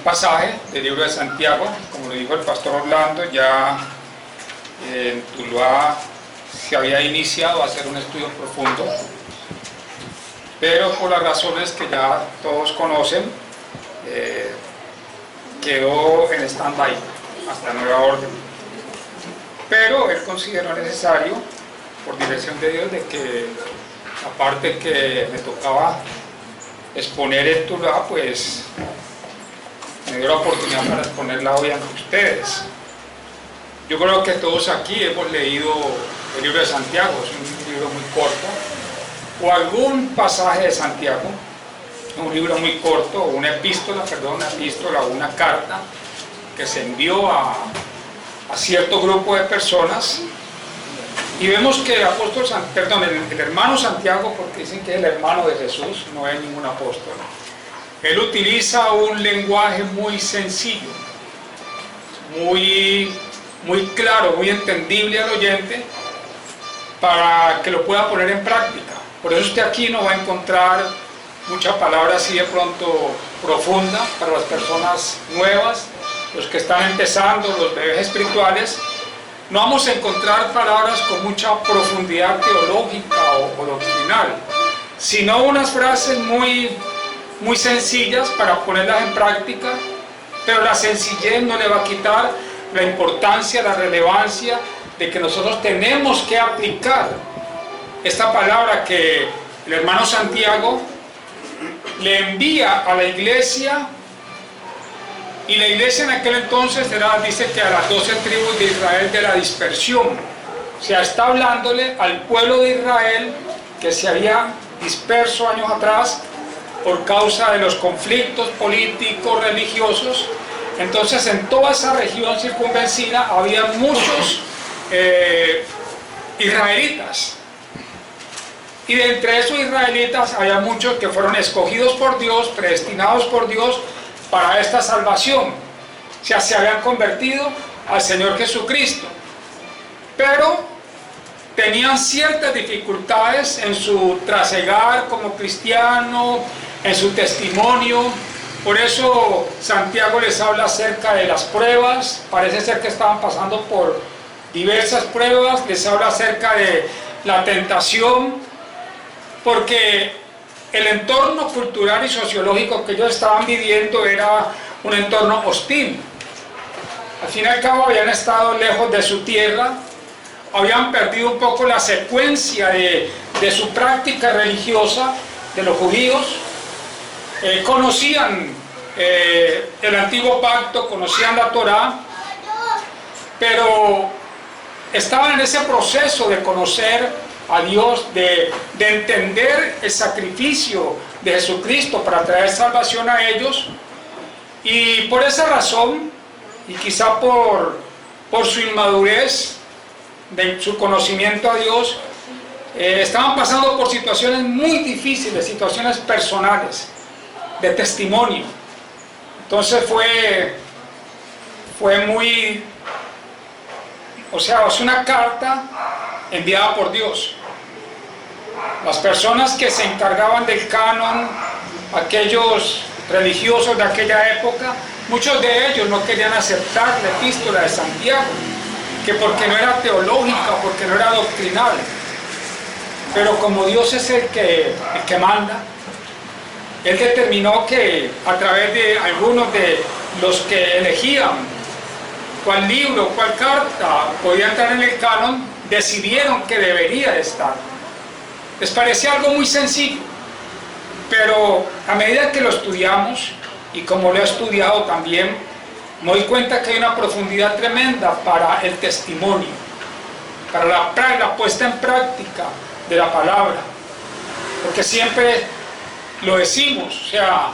pasaje del libro de Santiago. Como lo dijo el pastor Orlando, ya en Tuluá se había iniciado a hacer un estudio profundo, pero por las razones que ya todos conocen, quedó en stand-by hasta nueva orden. Pero él consideró necesario, por dirección de Dios, de que la parte que me tocaba exponer en Tuluá, pues me dio la oportunidad para exponerla hoy ante ustedes. Yo creo que todos aquí hemos leído el libro de Santiago, es un libro muy corto, o algún pasaje de Santiago, un libro muy corto, o una epístola, o una carta que se envió a cierto grupo de personas. Y vemos que el hermano Santiago, porque dicen que es el hermano de Jesús, no es ningún apóstol, él utiliza un lenguaje muy sencillo, muy claro, muy entendible al oyente, para que lo pueda poner en práctica. Por eso usted aquí no va a encontrar mucha palabra así de pronto profunda para las personas nuevas, los que están empezando, los bebés espirituales. No vamos a encontrar palabras con mucha profundidad teológica o doctrinal, sino unas frases muy sencillas para ponerlas en práctica, pero la sencillez no le va a quitar la importancia, la relevancia de que nosotros tenemos que aplicar esta palabra que el hermano Santiago le envía a la iglesia. Y la iglesia en aquel entonces dice que a las 12 tribus de Israel de la dispersión. O sea, está hablándole al pueblo de Israel que se había disperso años atrás por causa de los conflictos políticos, religiosos. Entonces, en toda esa región circunvencina había muchos israelitas. Y de entre esos israelitas había muchos que fueron escogidos por Dios, predestinados por Dios para esta salvación. O sea, se habían convertido al Señor Jesucristo, pero tenían ciertas dificultades en su trasegar como cristiano, en su testimonio. Por eso Santiago les habla acerca de las pruebas. Parece ser que estaban pasando por diversas pruebas. Les habla acerca de la tentación, porque el entorno cultural y sociológico que ellos estaban viviendo era un entorno hostil. Al fin y al cabo habían estado lejos de su tierra, habían perdido un poco la secuencia de su práctica religiosa de los judíos, conocían el antiguo pacto, conocían la Torá, pero estaban en ese proceso de conocer a Dios, de entender el sacrificio de Jesucristo para traer salvación a ellos. Y por esa razón, y quizá por su inmadurez de su conocimiento a Dios, estaban pasando por situaciones muy difíciles, situaciones personales, de testimonio. Entonces fue muy, o sea, es una carta enviada por Dios. Las personas que se encargaban del canon, aquellos religiosos de aquella época, muchos de ellos no querían aceptar la epístola de Santiago, que porque no era teológica, porque no era doctrinal. Pero como Dios es el que manda, Él determinó que a través de algunos de los que elegían cuál libro, cuál carta podía entrar en el canon, decidieron que debería de estar. Les parecía algo muy sencillo, pero a medida que lo estudiamos, y como lo he estudiado también, me doy cuenta que hay una profundidad tremenda para el testimonio, para la puesta en práctica de la palabra, porque siempre lo decimos, o sea,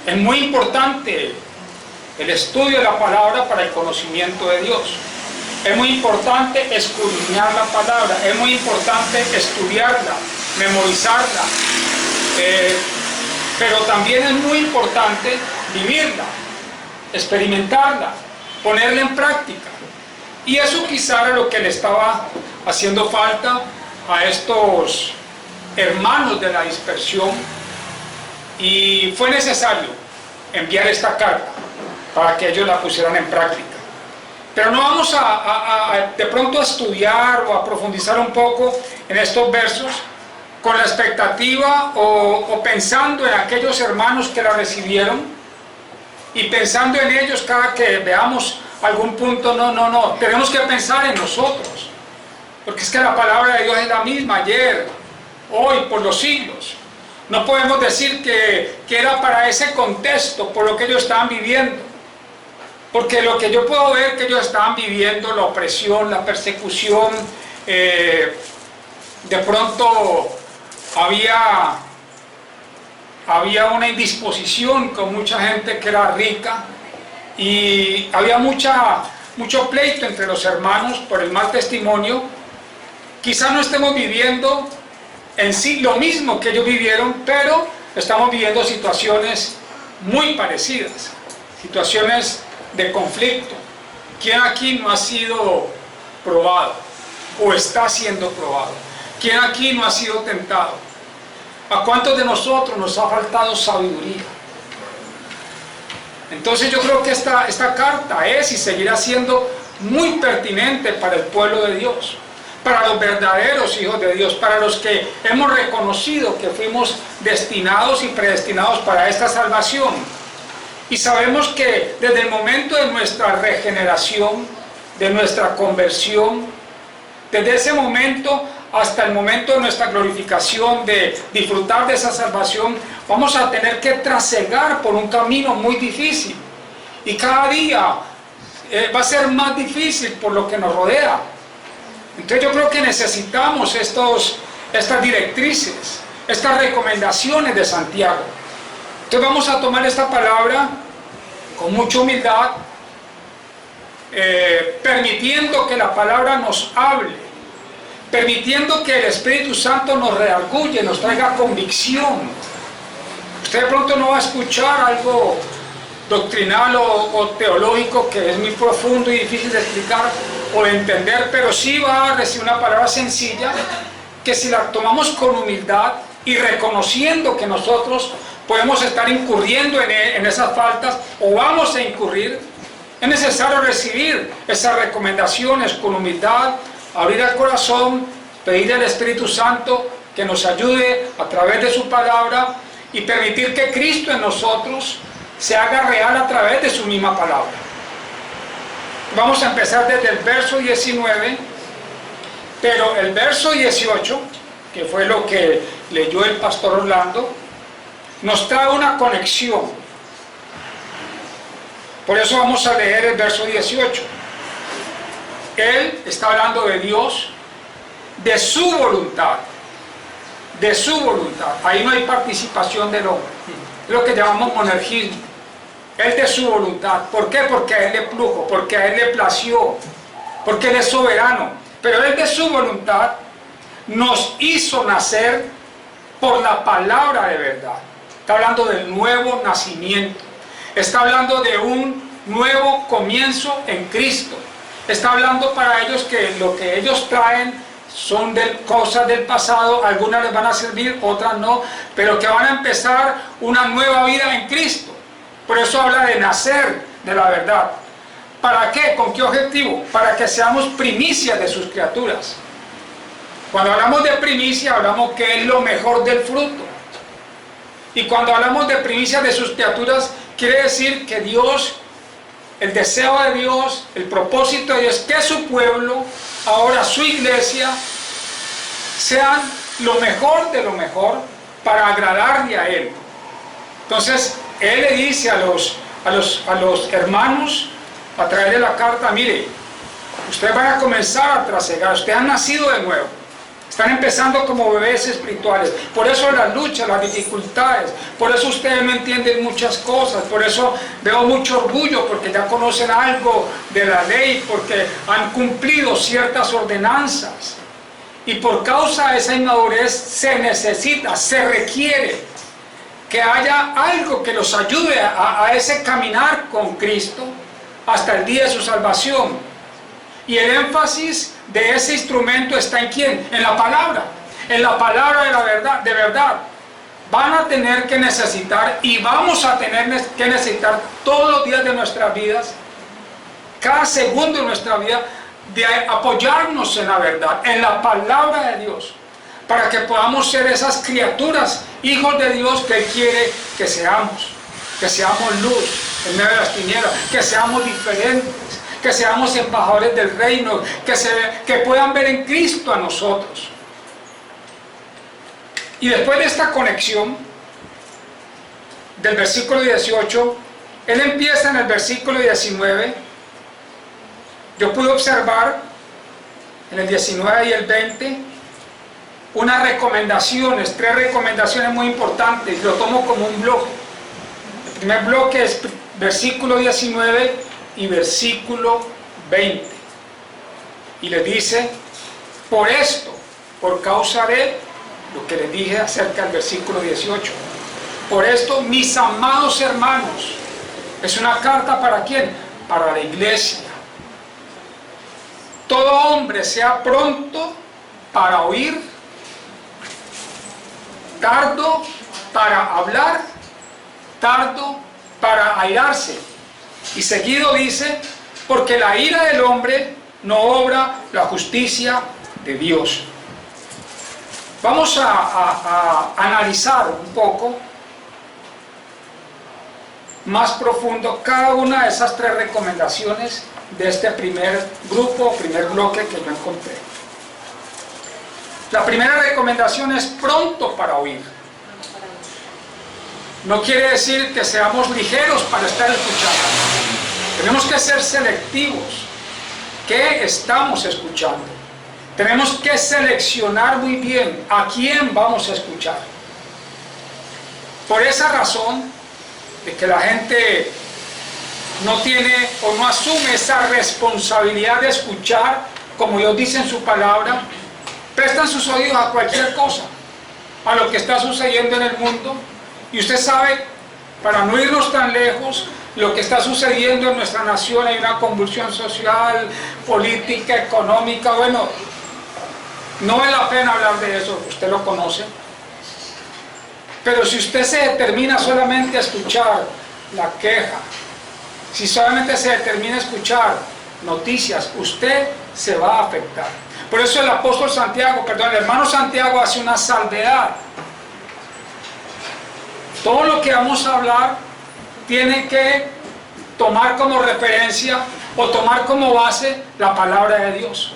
es muy importante el estudio de la palabra para el conocimiento de Dios. Es muy importante escudriñar la palabra, es muy importante estudiarla, memorizarla, pero también es muy importante vivirla, experimentarla, ponerla en práctica. Y eso quizá era lo que le estaba haciendo falta a estos hermanos de la dispersión, y fue necesario enviar esta carta para que ellos la pusieran en práctica. Pero no vamos de pronto a estudiar o a profundizar un poco en estos versos con la expectativa o pensando en aquellos hermanos que la recibieron y pensando en ellos cada que veamos algún punto. No, tenemos que pensar en nosotros, porque es que la palabra de Dios es la misma ayer, hoy, por los siglos. No podemos decir que era para ese contexto, por lo que ellos estaban viviendo. Porque lo que yo puedo ver que ellos estaban viviendo, la opresión, la persecución, de pronto había una indisposición con mucha gente que era rica y había mucho pleito entre los hermanos por el mal testimonio. Quizás no estemos viviendo en sí lo mismo que ellos vivieron, pero estamos viviendo situaciones muy parecidas, situaciones de conflicto. ¿Quién aquí no ha sido probado o está siendo probado? ¿Quién aquí no ha sido tentado? ¿A cuántos de nosotros nos ha faltado sabiduría? Entonces yo creo que esta carta es y seguirá siendo muy pertinente para el pueblo de Dios, para los verdaderos hijos de Dios, para los que hemos reconocido que fuimos destinados y predestinados para esta salvación. Y sabemos que desde el momento de nuestra regeneración, de nuestra conversión, desde ese momento hasta el momento de nuestra glorificación, de disfrutar de esa salvación, vamos a tener que trasegar por un camino muy difícil. Y cada día va a ser más difícil por lo que nos rodea. Entonces yo creo que necesitamos estas directrices, estas recomendaciones de Santiago. Entonces vamos a tomar esta palabra con mucha humildad, permitiendo que la palabra nos hable, permitiendo que el Espíritu Santo nos redarguye, nos traiga convicción. Usted de pronto no va a escuchar algo doctrinal o teológico que es muy profundo y difícil de explicar o de entender, pero sí va a recibir una palabra sencilla que si la tomamos con humildad y reconociendo que nosotros podemos estar incurriendo en esas faltas o vamos a incurrir, es necesario recibir esas recomendaciones con humildad, abrir el corazón, pedir al Espíritu Santo que nos ayude a través de su palabra y permitir que Cristo en nosotros se haga real a través de su misma palabra. Vamos a empezar desde el verso 19, pero el verso 18, que fue lo que leyó el pastor Orlando, nos trae una conexión. Por eso vamos a leer el verso 18. Él está hablando de Dios, de su voluntad, de su voluntad. Ahí no hay participación del hombre, es lo que llamamos monergismo. Él de su voluntad. ¿Por qué? Porque a Él le plujo, porque a Él le plació, porque Él es soberano. Pero Él de su voluntad nos hizo nacer por la palabra de verdad. Está hablando del nuevo nacimiento. Está hablando de un nuevo comienzo en Cristo. Está hablando para ellos que lo que ellos traen son cosas del pasado, algunas les van a servir, otras no, pero que van a empezar una nueva vida en Cristo. Por eso habla de nacer de la verdad. ¿Para qué? ¿Con qué objetivo? Para que seamos primicias de sus criaturas. Cuando hablamos de primicia, hablamos que es lo mejor del fruto. Y cuando hablamos de primicias de sus criaturas, quiere decir que Dios, el deseo de Dios, el propósito de Dios, que su pueblo, ahora su iglesia, sean lo mejor de lo mejor para agradarle a Él. Entonces, Él le dice a los hermanos, a través de la carta, mire, ustedes van a comenzar a trasegar, ustedes han nacido de nuevo. Están empezando como bebés espirituales. Por eso las luchas, las dificultades. Por eso ustedes no entienden muchas cosas. Por eso veo mucho orgullo, porque ya conocen algo de la ley, porque han cumplido ciertas ordenanzas. Y por causa de esa inmadurez se necesita, se requiere que haya algo que los ayude a ese caminar con Cristo hasta el día de su salvación. Y el énfasis de ese instrumento está en ¿quién? En la palabra de la verdad, de verdad. van a tener que necesitar y vamos a tener que necesitar todos los días de nuestras vidas, cada segundo de nuestra vida, de apoyarnos en la verdad, en la palabra de Dios, para que podamos ser esas criaturas, hijos de Dios que Él quiere que seamos luz en medio de las tinieblas, que seamos diferentes, que seamos embajadores del reino, que puedan ver en Cristo a nosotros. Y después de esta conexión del versículo 18, él empieza en el versículo 19. Yo pude observar en el 19 y el 20 unas recomendaciones, 3 recomendaciones muy importantes. Lo tomo como un bloque. El primer bloque es versículo 19 y versículo 20. Y le dice, por esto, por causa de lo que les dije acerca del versículo 18. Por esto, mis amados hermanos, es una carta ¿para quién? Para la iglesia. Todo hombre sea pronto para oír, tardo para hablar, tardo para airarse. Y seguido dice, porque la ira del hombre no obra la justicia de Dios. Vamos a analizar un poco más profundo cada una de esas 3 recomendaciones de este primer grupo, primer bloque que yo encontré. La primera recomendación es pronto para oír. No quiere decir que seamos ligeros para estar escuchando. Tenemos que ser selectivos. ¿Qué estamos escuchando? Tenemos que seleccionar muy bien a quién vamos a escuchar. Por esa razón de que la gente no tiene o no asume esa responsabilidad de escuchar, como Dios dice en su palabra, prestan sus oídos a cualquier cosa, a lo que está sucediendo en el mundo. Y usted sabe, para no irnos tan lejos, lo que está sucediendo en nuestra nación, hay una convulsión social, política, económica. Bueno, no vale la pena hablar de eso, usted lo conoce. Pero si usted se determina solamente a escuchar la queja, si solamente se determina a escuchar noticias, usted se va a afectar. Por eso el apóstol Santiago, el hermano Santiago hace una salvedad. Todo lo que vamos a hablar tiene que tomar como referencia o tomar como base la palabra de Dios.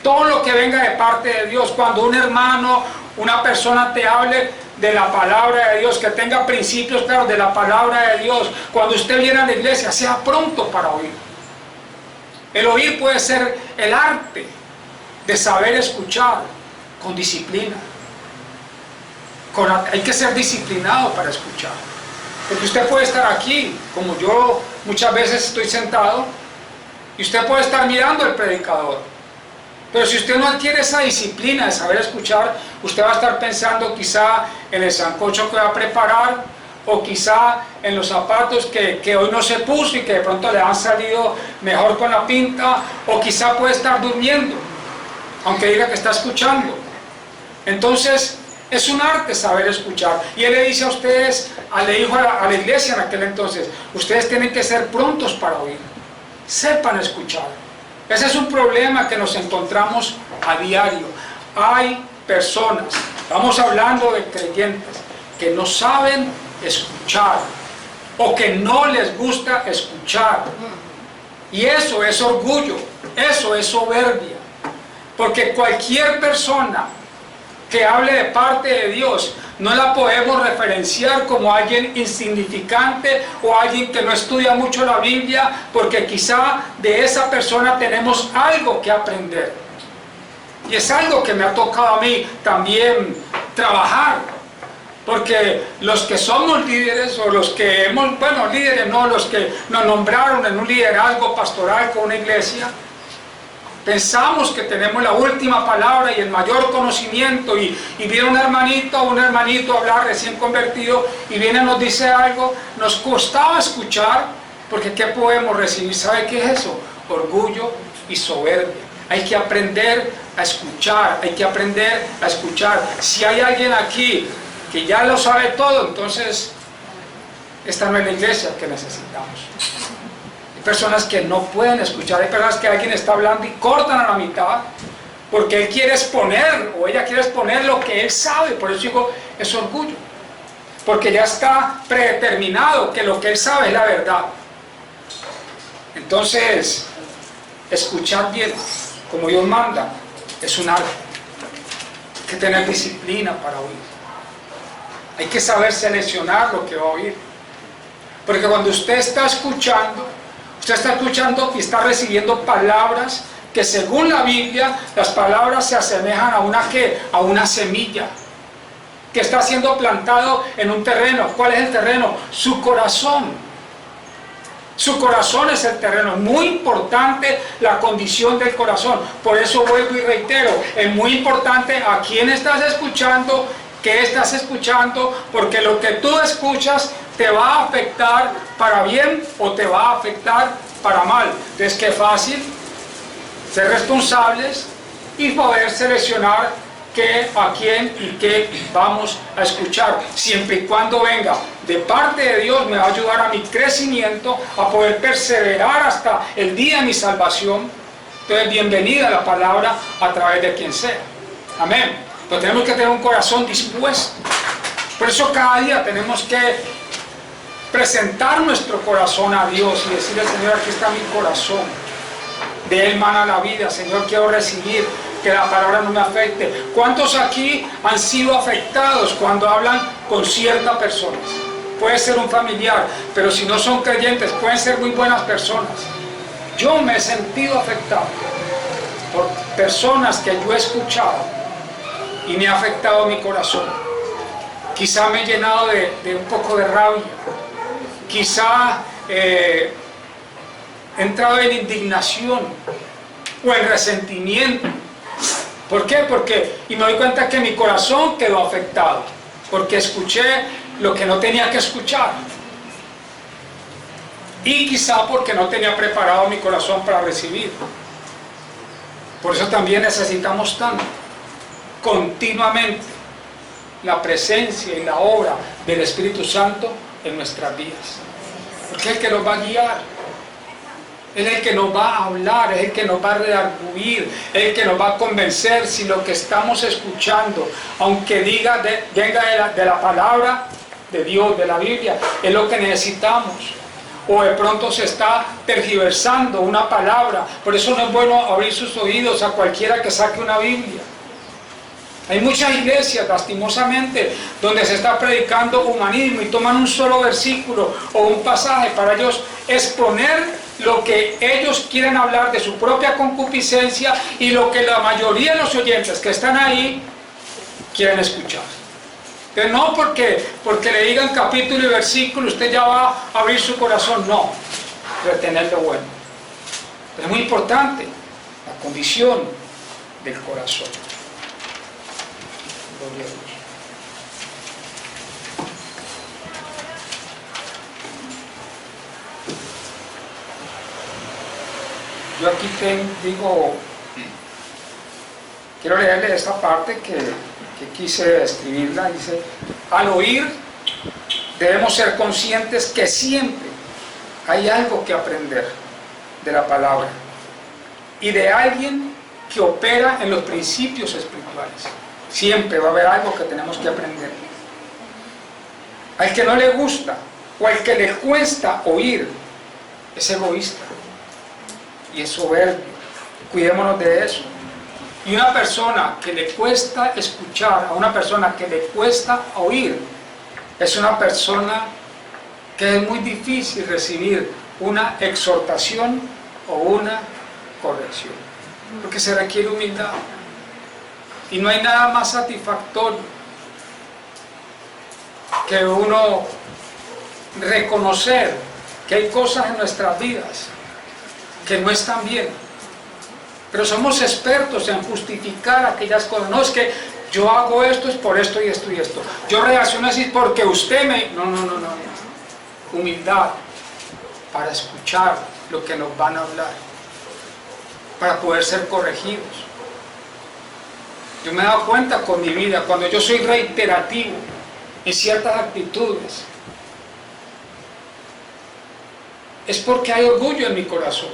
Todo lo que venga de parte de Dios, cuando un hermano, una persona te hable de la palabra de Dios, que tenga principios claros de la palabra de Dios, cuando usted viene a la iglesia, sea pronto para oír. El oír puede ser el arte de saber escuchar con disciplina. Hay que ser disciplinado para escuchar. Porque usted puede estar aquí, como yo muchas veces estoy sentado, y usted puede estar mirando al predicador. Pero si usted no adquiere esa disciplina de saber escuchar, usted va a estar pensando quizá en el sancocho que va a preparar, o quizá en los zapatos que hoy no se puso y que de pronto le han salido mejor con la pinta, o quizá puede estar durmiendo, aunque diga que está escuchando. Entonces, es un arte saber escuchar. Y él le dice a ustedes, le dijo a la iglesia en aquel entonces, ustedes tienen que ser prontos para oír, sepan escuchar. Ese es un problema que nos encontramos a diario. Hay personas, estamos hablando de creyentes, que no saben escuchar o que no les gusta escuchar. Y eso es orgullo, eso es soberbia. Porque cualquier persona que hable de parte de Dios, no la podemos referenciar como alguien insignificante o alguien que no estudia mucho la Biblia, porque quizá de esa persona tenemos algo que aprender. Y es algo que me ha tocado a mí también trabajar, porque los que somos líderes, o los que hemos, líderes no, los que nos nombraron en un liderazgo pastoral con una iglesia, pensamos que tenemos la última palabra y el mayor conocimiento, y viene un hermanito a hablar recién convertido y viene y nos dice algo, nos costaba escuchar, porque ¿qué podemos recibir? ¿Sabe qué es eso? Orgullo y soberbia. Hay que aprender a escuchar, hay que aprender a escuchar. Si hay alguien aquí que ya lo sabe todo, entonces esta no es la iglesia que necesitamos. Hay personas que no pueden escuchar, hay personas que alguien está hablando y cortan a la mitad, porque él quiere exponer, o ella quiere exponer lo que él sabe. Por eso digo, es orgullo, porque ya está predeterminado que lo que él sabe es la verdad. Entonces, escuchar bien, como Dios manda, es un arte. Hay que tener disciplina para oír. Hay que saber seleccionar lo que va a oír. Porque cuando usted está escuchando y está recibiendo palabras que según la Biblia, las palabras se asemejan a una semilla que está siendo plantado en un terreno. ¿Cuál es el terreno? Su corazón. Su corazón es el terreno. Muy importante la condición del corazón. Por eso vuelvo y reitero, es muy importante a quién estás escuchando, qué estás escuchando, porque lo que tú escuchas te va a afectar para bien o te va a afectar para mal. Entonces, qué fácil ser responsables y poder seleccionar qué, a quién y qué vamos a escuchar. Siempre y cuando venga de parte de Dios, me va a ayudar a mi crecimiento, a poder perseverar hasta el día de mi salvación. Entonces, bienvenida la palabra a través de quien sea. Amén. Pero tenemos que tener un corazón dispuesto. Por eso cada día tenemos que presentar nuestro corazón a Dios y decirle: Señor, aquí está mi corazón. De él mana la vida. Señor, quiero recibir, que la palabra no me afecte. ¿Cuántos aquí han sido afectados cuando hablan con ciertas personas? Puede ser un familiar, pero si no son creyentes, pueden ser muy buenas personas. Yo me he sentido afectado por personas que yo he escuchado y me ha afectado mi corazón. Quizá me he llenado de un poco de rabia. Quizá he entrado en indignación o en resentimiento. ¿Por qué? Y me doy cuenta que mi corazón quedó afectado, porque escuché lo que no tenía que escuchar. Y quizá porque no tenía preparado mi corazón para recibir. Por eso también necesitamos tanto, continuamente, la presencia y la obra del Espíritu Santo en nuestras vidas. Porque es el que nos va a guiar. Él es el que nos va a hablar, es el que nos va a redarguir, es el que nos va a convencer si lo que estamos escuchando, aunque venga de la palabra de Dios, de la Biblia, es lo que necesitamos. O de pronto se está tergiversando una palabra. Por eso no es bueno abrir sus oídos a cualquiera que saque una Biblia. Hay muchas iglesias, lastimosamente, donde se está predicando humanismo y toman un solo versículo o un pasaje para ellos exponer lo que ellos quieren hablar de su propia concupiscencia y lo que la mayoría de los oyentes que están ahí quieren escuchar. Entonces, no porque le digan capítulo y versículo usted ya va a abrir su corazón, no, retener lo bueno. Es muy importante la condición del corazón. Gloria a Dios. Yo aquí quiero leerle esta parte que quise escribirla. Dice: al oír debemos ser conscientes que siempre hay algo que aprender de la palabra y de alguien que opera en los principios espirituales. Siempre va a haber algo que tenemos que aprender. Al que no le gusta o al que le cuesta oír es egoísta y es soberbio. Cuidémonos de eso. Y una persona que le cuesta escuchar, a una persona que le cuesta oír, es una persona que es muy difícil recibir una exhortación o una corrección, porque se requiere humildad. Y no hay nada más satisfactorio que uno reconocer que hay cosas en nuestras vidas que no están bien, pero somos expertos en justificar aquellas cosas. No, es que yo hago esto es por esto y esto y esto, yo reacciono así porque usted me... No. Humildad para escuchar lo que nos van a hablar, para poder ser corregidos. Yo me he dado cuenta con mi vida, cuando yo soy reiterativo en ciertas actitudes, es porque hay orgullo en mi corazón.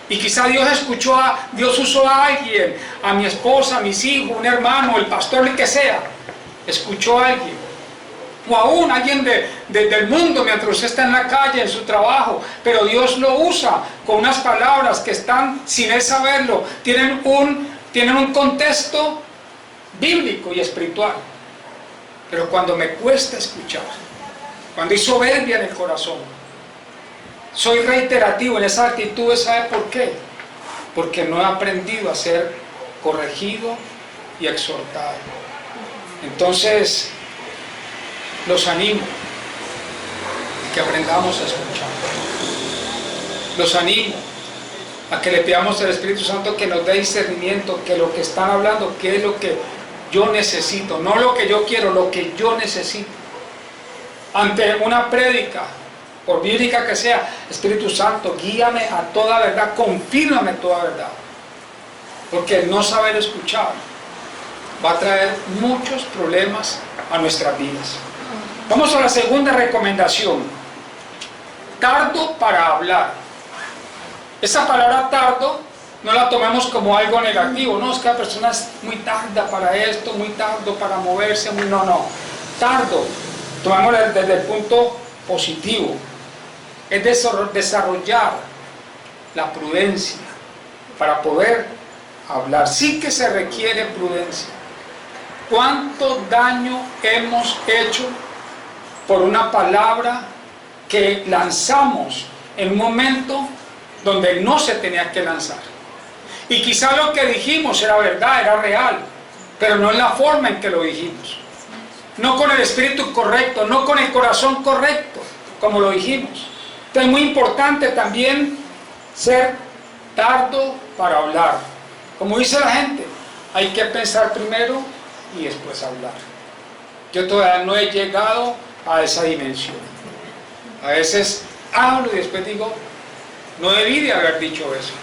Y quizá Dios usó a alguien, a mi esposa, a mis hijos, un hermano, el pastor, el que sea, escuchó a alguien, o aún alguien del mundo mientras usted está en la calle, en su trabajo, pero Dios lo usa con unas palabras que están, sin él saberlo, tienen un contexto bíblico y espiritual. Pero cuando me cuesta escuchar, cuando hay soberbia en el corazón, soy reiterativo en esas actitudes, ¿sabe por qué? Porque no he aprendido a ser corregido y exhortado. Entonces, los animo a que aprendamos a escuchar. Los animo a que le pidamos al Espíritu Santo que nos dé discernimiento, que lo que están hablando, que es lo que yo necesito, no lo que yo quiero, lo que yo necesito. Ante una prédica, por bíblica que sea, Espíritu Santo, guíame a toda verdad, confírmame toda verdad. Porque el no saber escuchar va a traer muchos problemas a nuestras vidas. Vamos a la segunda recomendación. Tardo para hablar. Esa palabra tardo no la tomemos como algo negativo. No, es que la persona es muy tarda para esto, muy tardo para moverse. No. Tardo, tomémoslo desde el punto positivo. Es desarrollar la prudencia para poder hablar. Sí que se requiere prudencia. ¿Cuánto daño hemos hecho por una palabra que lanzamos en un momento donde no se tenía que lanzar? Y quizá lo que dijimos era verdad, era real, pero no en la forma en que lo dijimos. No con el espíritu correcto, no con el corazón correcto, como lo dijimos. Entonces es muy importante también ser tardo para hablar. Como dice la gente, hay que pensar primero y después hablar. Yo todavía no he llegado a esa dimensión. A veces hablo y después digo, no debí de haber dicho eso.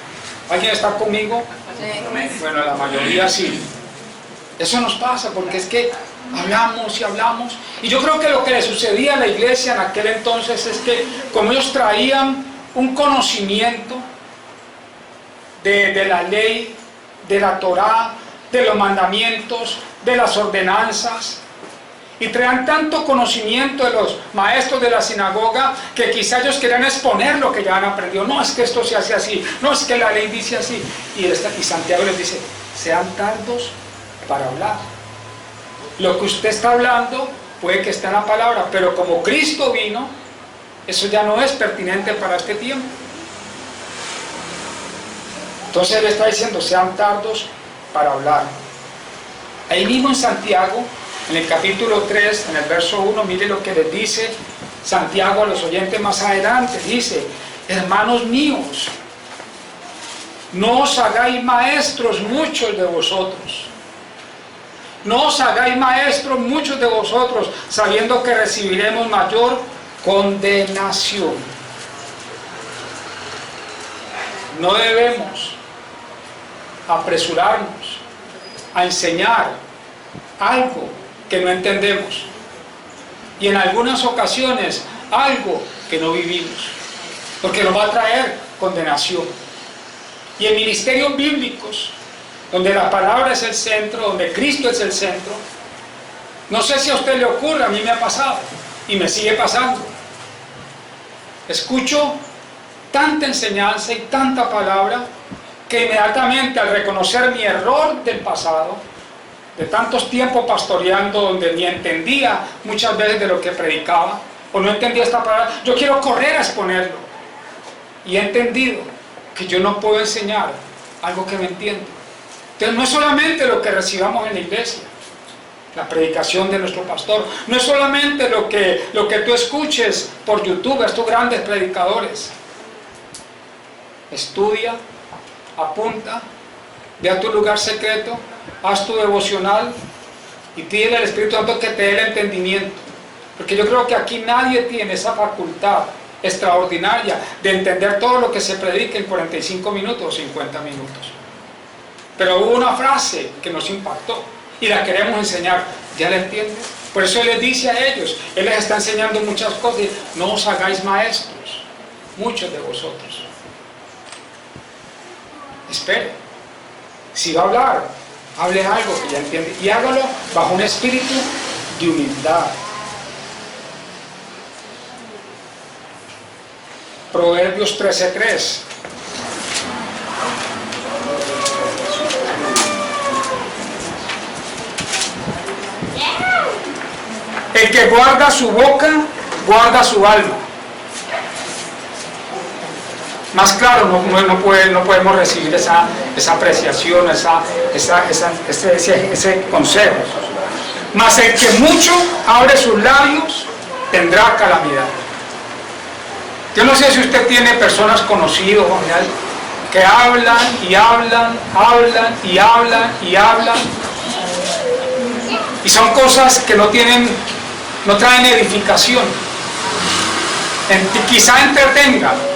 ¿Alguien está conmigo? Sí. Bueno, la mayoría sí. Eso nos pasa porque es que hablamos y hablamos. Y yo creo que lo que le sucedía a la iglesia en aquel entonces es que como ellos traían un conocimiento de la ley, de la Torá, de los mandamientos, de las ordenanzas, y traían tanto conocimiento de los maestros de la sinagoga que quizá ellos querían exponer lo que ya han aprendido. No, es que esto se hace así, no, es que la ley dice así. Y Santiago les dice, sean tardos para hablar. Lo que usted está hablando puede que esté en la palabra, pero como Cristo vino, eso ya no es pertinente para este tiempo. Entonces él está diciendo, sean tardos para hablar. Ahí mismo en Santiago, en el capítulo 3, en el verso 1, mire lo que les dice Santiago a los oyentes más adelante. Dice, hermanos míos, no os hagáis maestros muchos de vosotros. No os hagáis maestros muchos de vosotros, sabiendo que recibiremos mayor condenación. No debemos apresurarnos a enseñar algo que no entendemos y en algunas ocasiones algo que no vivimos, porque nos va a traer condenación. Y en ministerios bíblicos, donde la palabra es el centro, donde Cristo es el centro, no sé si a usted le ocurre, a mí me ha pasado y me sigue pasando. Escucho tanta enseñanza y tanta palabra que inmediatamente al reconocer mi error del pasado, de tantos tiempos pastoreando donde ni entendía muchas veces de lo que predicaba o no entendía esta palabra, yo quiero correr a exponerlo. Y he entendido que yo no puedo enseñar algo que no entiendo. Entonces no es solamente lo que recibamos en la iglesia, la predicación de nuestro pastor, no es solamente lo que tú escuches por YouTube, estos grandes predicadores. Estudia, apunta, ve a tu lugar secreto, haz tu devocional y pídele al Espíritu Santo que te dé el entendimiento, porque yo creo que aquí nadie tiene esa facultad extraordinaria de entender todo lo que se predica en 45 minutos o 50 minutos. Pero hubo una frase que nos impactó y la queremos enseñar. ¿Ya la entiendes? Por eso Él les dice a ellos, Él les está enseñando muchas cosas, no os hagáis maestros, muchos de vosotros. Espere, si va a hablar, hable algo que ya entiende, y hágalo bajo un espíritu de humildad. Proverbios 13:3. El que guarda su boca, guarda su alma. Más claro, no podemos recibir esa apreciación, ese consejo. Mas el que mucho abre sus labios, tendrá calamidad. Yo no sé si usted tiene personas conocidos, que hablan y hablan, hablan y hablan y hablan, y son cosas que no traen edificación. Quizá entretengan,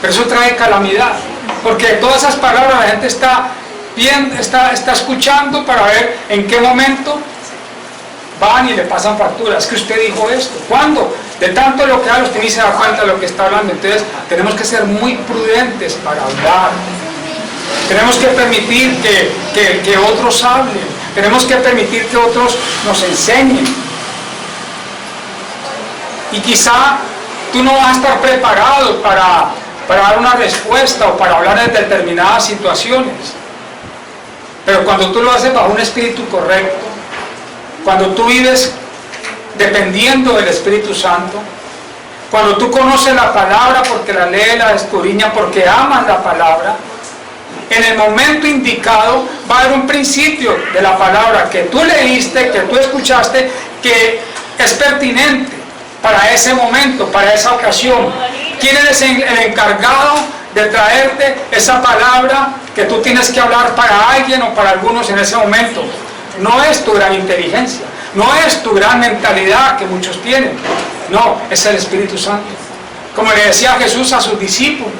pero eso trae calamidad, porque de todas esas palabras la gente está escuchando para ver en qué momento van y le pasan facturas. Es que usted dijo esto. ¿Cuándo? De tanto lo que habla, usted ni se da cuenta de lo que está hablando. Entonces tenemos que ser muy prudentes para hablar. Tenemos que permitir que otros hablen. Tenemos que permitir que otros nos enseñen. Y quizá tú no vas a estar preparado para dar una respuesta o para hablar de determinadas situaciones. Pero cuando tú lo haces bajo un espíritu correcto, cuando tú vives dependiendo del Espíritu Santo, cuando tú conoces la palabra porque la lees, la escudriñas, porque amas la palabra, en el momento indicado va a haber un principio de la palabra que tú leíste, que tú escuchaste, que es pertinente para ese momento, para esa ocasión. ¿Quién es el encargado de traerte esa palabra que tú tienes que hablar para alguien o para algunos en ese momento? No es tu gran inteligencia, no es tu gran mentalidad que muchos tienen, no, es el Espíritu Santo. Como le decía Jesús a sus discípulos,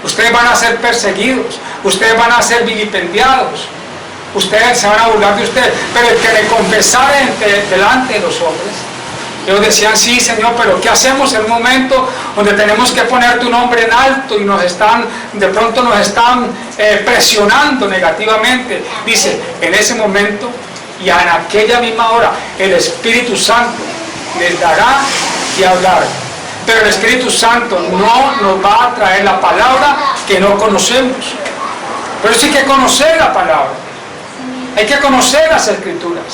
ustedes van a ser perseguidos, ustedes van a ser vilipendiados, ustedes se van a burlar de ustedes, pero el que le confesare delante de los hombres, ellos decían, sí Señor, pero ¿qué hacemos en un momento donde tenemos que poner tu nombre en alto y de pronto nos están presionando negativamente? Dice, en ese momento y en aquella misma hora el Espíritu Santo les dará y hablar. Pero el Espíritu Santo no nos va a traer la palabra que no conocemos. Pero sí hay que conocer la palabra, hay que conocer las Escrituras.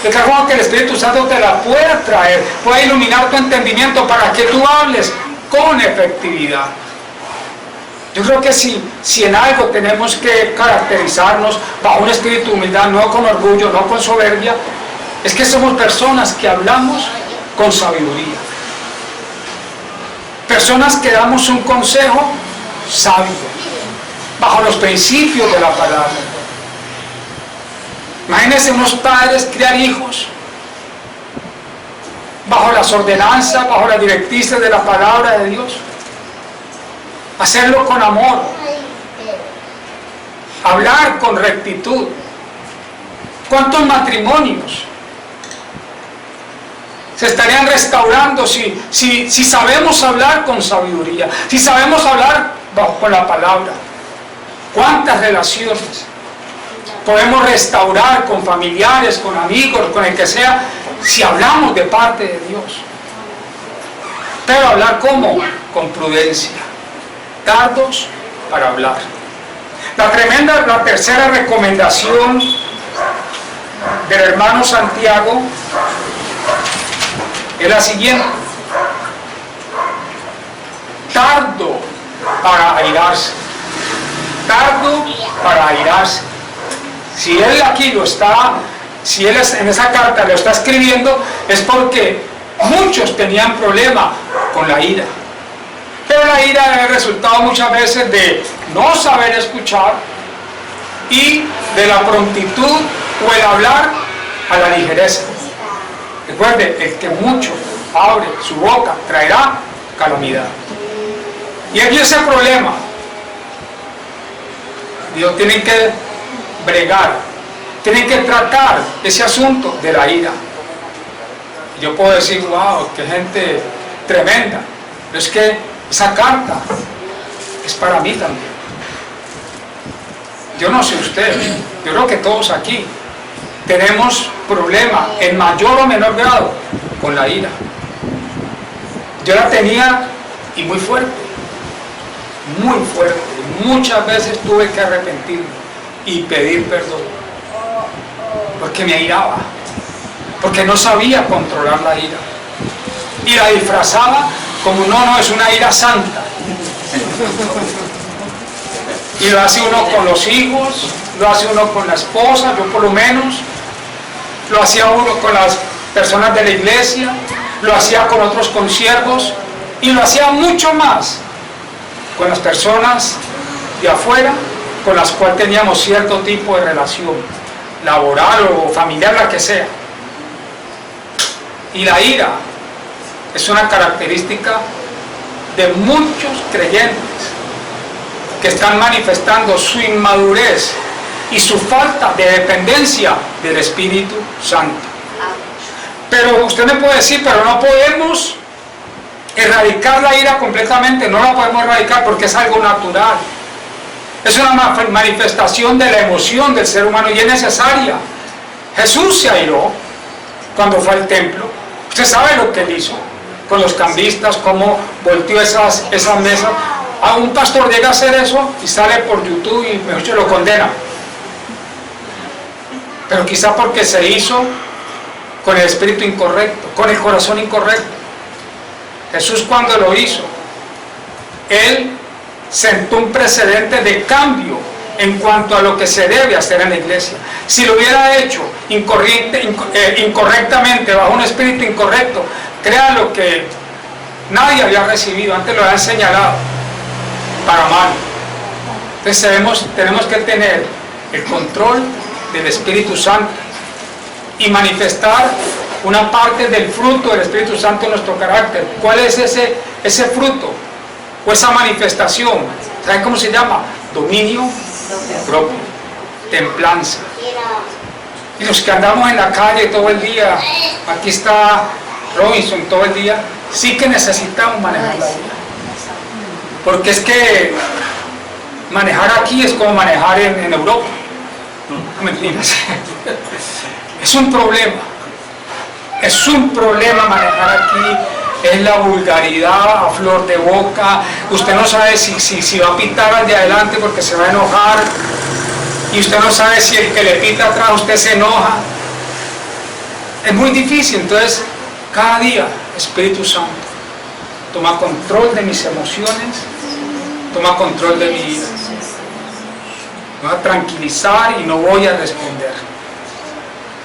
De tal forma que el Espíritu Santo te la pueda traer, pueda iluminar tu entendimiento para que tú hables con efectividad. Yo creo que si en algo tenemos que caracterizarnos bajo un espíritu de humildad, no con orgullo, no con soberbia, es que somos personas que hablamos con sabiduría. Personas que damos un consejo sabio, bajo los principios de la palabra. Imagínense unos padres criar hijos bajo las ordenanzas, bajo las directrices de la palabra de Dios. Hacerlo con amor, hablar con rectitud. ¿Cuántos matrimonios se estarían restaurando si sabemos hablar con sabiduría, si sabemos hablar con la palabra? ¿Cuántas relaciones podemos restaurar con familiares, con amigos, con el que sea, si hablamos de parte de Dios? Pero hablar ¿cómo? Con prudencia, tardos para hablar. La tercera recomendación del hermano Santiago es la siguiente: tardo para airarse. Tardo para airarse. Si él aquí si él en esa carta lo está escribiendo, es porque muchos tenían problema con la ira. Pero la ira es el resultado muchas veces de no saber escuchar y de la prontitud o el hablar a la ligereza. Recuerde, el que mucho abre su boca traerá calamidad. Y aquí ese problema Dios tiene que bregar, tienen que tratar ese asunto de la ira. Yo puedo decir, wow, qué gente tremenda, pero es que esa carta es para mí también. Yo no sé usted, yo creo que todos aquí tenemos problemas en mayor o menor grado con la ira. Yo la tenía y muy fuerte, muchas veces tuve que arrepentirme y pedir perdón, porque me airaba, porque no sabía controlar la ira, y la disfrazaba como no, es una ira santa. Y lo hace uno con los hijos, lo hace uno con la esposa, yo por lo menos, lo hacía uno con las personas de la iglesia, lo hacía con otros consiervos, y lo hacía mucho más con las personas de afuera con las cuales teníamos cierto tipo de relación laboral o familiar, la que sea. Y la ira es una característica de muchos creyentes que están manifestando su inmadurez y su falta de dependencia del Espíritu Santo. Pero usted me puede decir, pero no podemos erradicar la ira completamente. No la podemos erradicar porque es algo natural. Es una manifestación de la emoción del ser humano y es necesaria. Jesús se airó cuando fue al templo. Usted sabe lo que él hizo con los cambistas, cómo volteó esas mesas. A un pastor llega a hacer eso y sale por YouTube y mejor dicho lo condena. Pero quizá porque se hizo con el espíritu incorrecto, con el corazón incorrecto. Jesús, cuando lo hizo, él sentó un precedente de cambio en cuanto a lo que se debe hacer en la iglesia. Si lo hubiera hecho incorrectamente, bajo un espíritu incorrecto, créanlo que nadie había recibido, antes lo habían señalado para mal. Entonces tenemos que tener el control del Espíritu Santo y manifestar una parte del fruto del Espíritu Santo en nuestro carácter. ¿Cuál es ese fruto o esa manifestación? ¿Saben cómo se llama? Dominio propio, templanza. Y los que andamos en la calle todo el día, aquí está Robinson todo el día, sí que necesitamos manejar la ira. Porque es que manejar aquí es como manejar en Europa. No, mentiras. Es un problema. Es un problema manejar aquí. Es la vulgaridad a flor de boca. Usted no sabe si va a pitar al de adelante porque se va a enojar. Y usted no sabe si el que le pita atrás usted se enoja. Es muy difícil. Entonces, cada día, Espíritu Santo, toma control de mis emociones, toma control de mi vida. Me voy a tranquilizar y no voy a responder.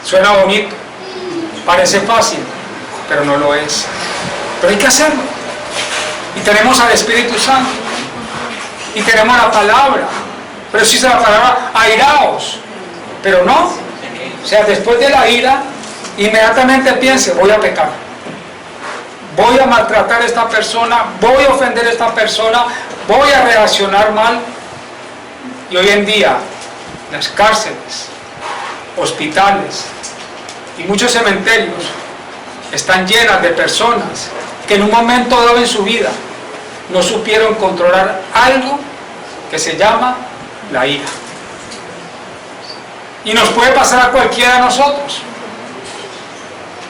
Suena bonito, parece fácil, pero no lo es. Pero hay que hacerlo. Y tenemos al Espíritu Santo. Y tenemos la palabra. Pero si dice la palabra, airaos. Pero no. O sea, después de la ira, inmediatamente piense, voy a pecar. Voy a maltratar a esta persona, voy a ofender a esta persona, voy a reaccionar mal. Y hoy en día, las cárceles, hospitales y muchos cementerios están llenas de personas que en un momento dado en su vida no supieron controlar algo que se llama la ira. Y nos puede pasar a cualquiera de nosotros.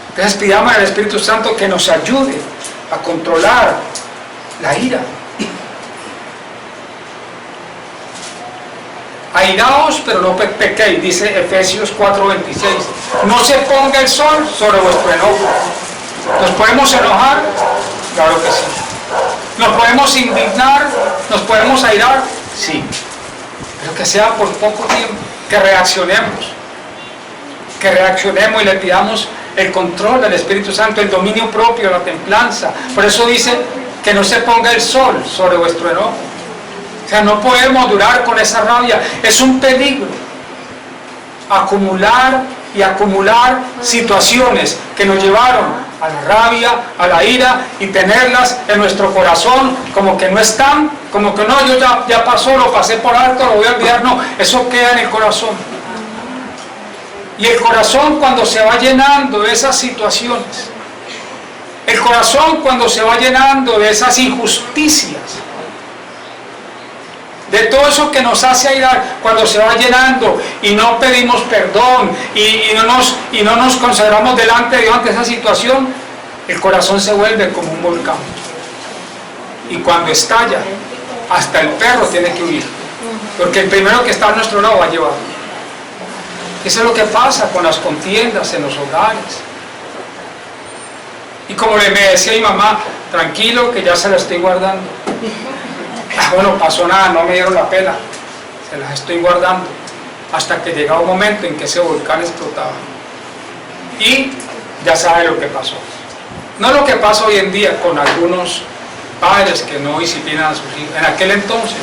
Entonces pidamos al Espíritu Santo que nos ayude a controlar la ira. Airaos, pero no pequéis, dice Efesios 4:26. No se ponga el sol sobre vuestro enojo. ¿Nos podemos enojar? Claro que sí. ¿Nos podemos indignar? ¿Nos podemos airar? Sí. Pero que sea por poco tiempo, que reaccionemos y le pidamos el control del Espíritu Santo, el dominio propio, la templanza. Por eso dice que no se ponga el sol sobre vuestro enojo. O sea, no podemos durar con esa rabia. Es un peligro acumular y acumular situaciones que nos llevaron a la rabia, a la ira, y tenerlas en nuestro corazón como que no están, como que no, yo ya pasó, lo pasé por alto, lo voy a olvidar. No, eso queda en el corazón. Y el corazón, cuando se va llenando de esas situaciones, el corazón cuando se va llenando de esas injusticias, de todo eso que nos hace airar, cuando se va llenando y no pedimos perdón y no nos consagramos delante de Dios ante esa situación, el corazón se vuelve como un volcán. Y cuando estalla, hasta el perro tiene que huir, porque el primero que está a nuestro lado va a llevar. Eso es lo que pasa con las contiendas en los hogares. Y como me decía mi mamá, tranquilo que ya se la estoy guardando. Bueno, pasó nada, no me dieron la pela, se las estoy guardando, hasta que llegaba un momento en que ese volcán explotaba. Y ya sabe lo que pasó. No lo que pasa hoy en día con algunos padres que no disciplinan a sus hijos. En aquel entonces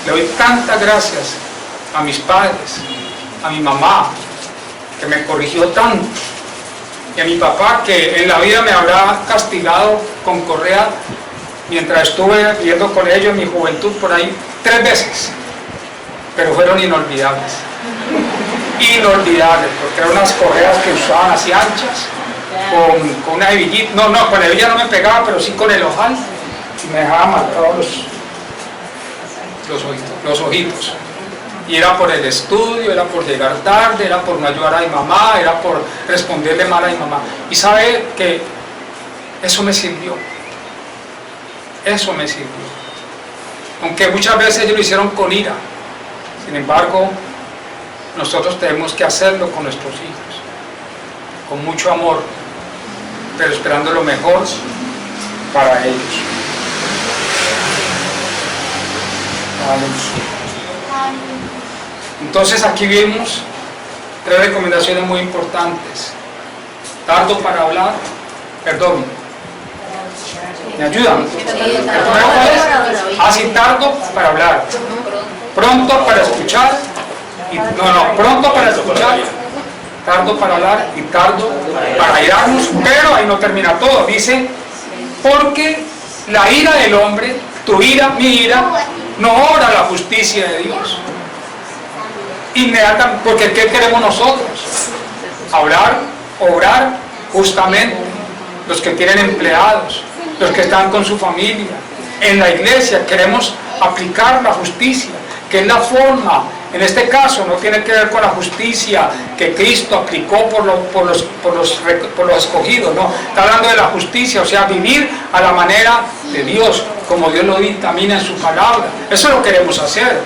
le doy tantas gracias a mis padres, a mi mamá, que me corrigió tanto, y a mi papá, que en la vida me habrá castigado con correa mientras estuve viviendo con ellos en mi juventud por ahí 3 veces, pero fueron inolvidables. Inolvidables, porque eran unas correas que usaban así anchas, con una hebillita, no, con hebilla no me pegaba, pero sí con el ojal, y me dejaba marcados los ojitos. Y era por el estudio, era por llegar tarde, era por no ayudar a mi mamá, era por responderle mal a mi mamá. Y sabe que eso me sirvió. Eso me sirvió. Aunque muchas veces ellos lo hicieron con ira. Sin embargo, nosotros tenemos que hacerlo con nuestros hijos. Con mucho amor, pero esperando lo mejor para ellos. Entonces aquí vimos 3 recomendaciones muy importantes. Tardo para hablar, perdón, ¿me ayudan? Así, tardo para hablar, pronto para escuchar, pronto para escuchar, tardo para hablar y tardo para airarnos, pero ahí no termina todo. Dice, porque la ira del hombre, tu ira, mi ira, no obra la justicia de Dios. Inmediatamente, porque ¿qué queremos nosotros? Hablar, obrar justamente. Los que tienen empleados, los que están con su familia, en la iglesia queremos aplicar la justicia, que es la forma, en este caso no tiene que ver con la justicia que Cristo aplicó por los escogidos, no, está hablando de la justicia, o sea, vivir a la manera de Dios, como Dios lo dictamina en su palabra. Eso lo queremos hacer.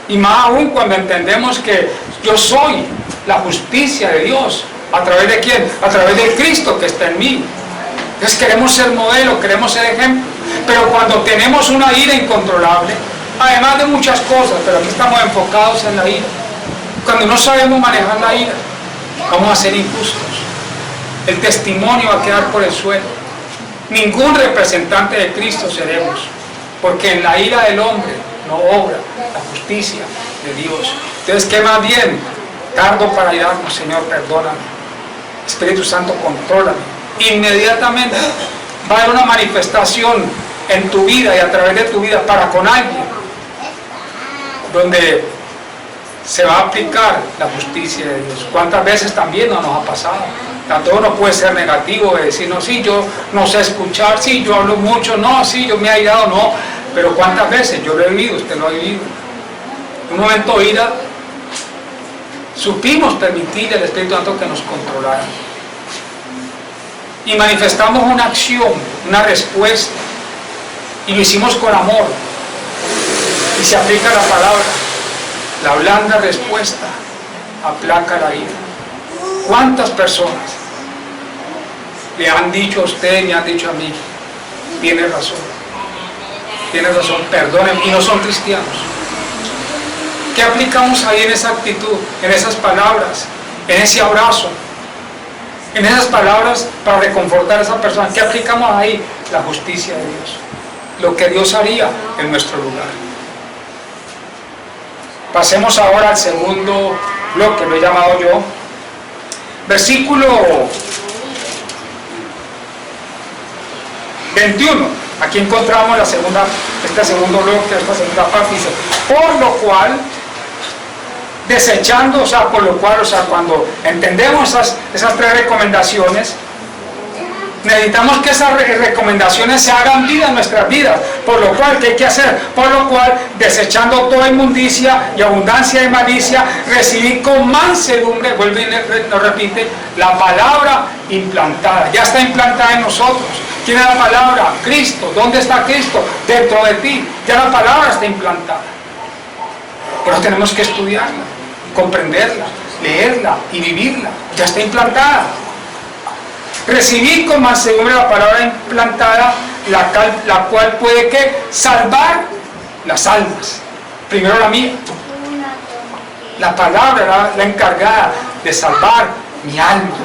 Y más aún cuando entendemos que yo soy la justicia de Dios. ¿A través de quién? A través de Cristo que está en mí. Entonces queremos ser modelo, queremos ser ejemplo. Pero cuando tenemos una ira incontrolable, además de muchas cosas, pero aquí estamos enfocados en la ira. Cuando no sabemos manejar la ira, vamos a ser injustos. El testimonio va a quedar por el suelo. Ningún representante de Cristo seremos, porque en la ira del hombre no obra la justicia de Dios. Entonces, ¿qué más bien? Tardo para irarnos, Señor, perdóname. Espíritu Santo, contrólame. Inmediatamente va a haber una manifestación en tu vida y a través de tu vida para con alguien, donde se va a aplicar la justicia de Dios. ¿Cuántas veces también no nos ha pasado? Todo no puede ser negativo, de decir, no, sí, yo no sé escuchar, sí, yo hablo mucho, no, sí, yo me he airado, no. Pero ¿cuántas veces? Yo lo he vivido, usted lo ha vivido. En un momento de ira, supimos permitirle al Espíritu Santo que nos controlara. Y manifestamos una acción, una respuesta. Y lo hicimos con amor. Y se aplica la palabra. La blanda respuesta aplaca la ira. ¿Cuántas personas le han dicho a usted, me han dicho a mí, tiene razón, perdonen, y no son cristianos? ¿Qué aplicamos ahí en esa actitud, en esas palabras, en ese abrazo, en esas palabras para reconfortar a esa persona? ¿Qué aplicamos ahí? La justicia de Dios, lo que Dios haría en nuestro lugar. Pasemos ahora al segundo bloque, lo he llamado yo. Versículo 21. Aquí encontramos este segundo bloque, esta segunda parte. Dice, por lo cual desechando, o sea, por lo cual, o sea, cuando entendemos esas tres recomendaciones, necesitamos que esas recomendaciones se hagan vida en nuestras vidas, por lo cual, ¿qué hay que hacer? Por lo cual, desechando toda inmundicia y abundancia de malicia, recibir con mansedumbre, vuelve y nos repite, la palabra implantada, ya está implantada en nosotros. ¿Quién es la palabra? Cristo. ¿Dónde está Cristo? Dentro de ti, ya la palabra está implantada. Pero tenemos que estudiarla, comprenderla, leerla y vivirla, ya está implantada. Recibir con mansedumbre la palabra implantada, la cual puede que salvar las almas. Primero la mía. La palabra, la encargada de salvar mi alma.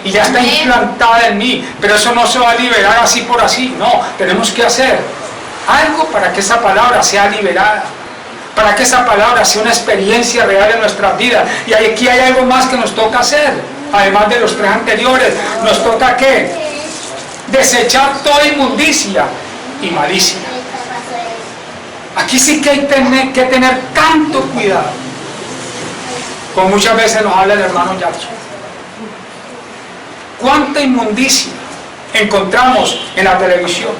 Y ya está implantada en mí, pero eso no se va a liberar así por así. No, tenemos que hacer algo para que esa palabra sea liberada, para que esa palabra sea una experiencia real en nuestras vidas. Y aquí hay algo más que nos toca hacer. Además de los tres anteriores, nos toca ¿qué? Desechar toda inmundicia y malicia. Aquí sí que hay que tener tanto cuidado, como muchas veces nos habla el hermano Jackson. ¿Cuánta inmundicia encontramos en la televisión,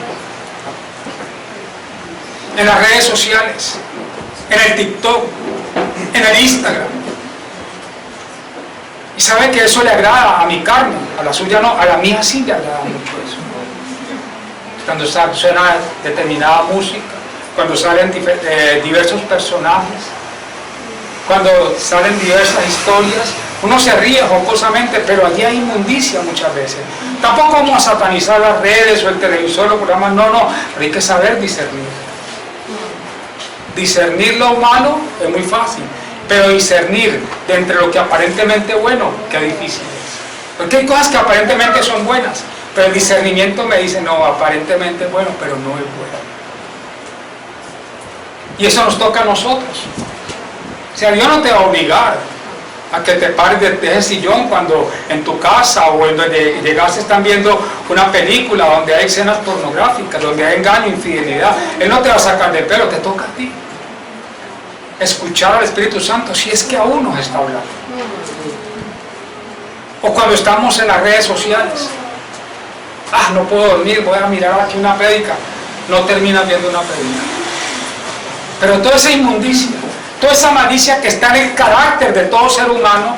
en las redes sociales, en el TikTok, en el Instagram? Y sabe que eso le agrada a mi carne, a la suya no, a la mía sí le agrada mucho eso. Cuando suena determinada música, cuando salen diversos personajes, cuando salen diversas historias, uno se ríe jocosamente, pero allí hay inmundicia muchas veces. Tampoco vamos a satanizar las redes o el televisor o programas, no, pero hay que saber discernir. Discernir lo malo es muy fácil, pero discernir de entre lo que aparentemente es bueno, qué difícil es. Porque hay cosas que aparentemente son buenas, pero el discernimiento me dice, no, aparentemente es bueno, pero no es bueno. Y eso nos toca a nosotros. O sea, Dios no te va a obligar a que te pares de ese sillón cuando en tu casa o en donde llegaste están viendo una película donde hay escenas pornográficas, donde hay engaño, infidelidad. Él no te va a sacar del pelo, te toca a ti. Escuchar al Espíritu Santo si es que aún nos está hablando. O cuando estamos en las redes sociales. No puedo dormir, voy a mirar aquí una prédica. No terminas viendo una prédica. Pero toda esa inmundicia, toda esa malicia que está en el carácter de todo ser humano,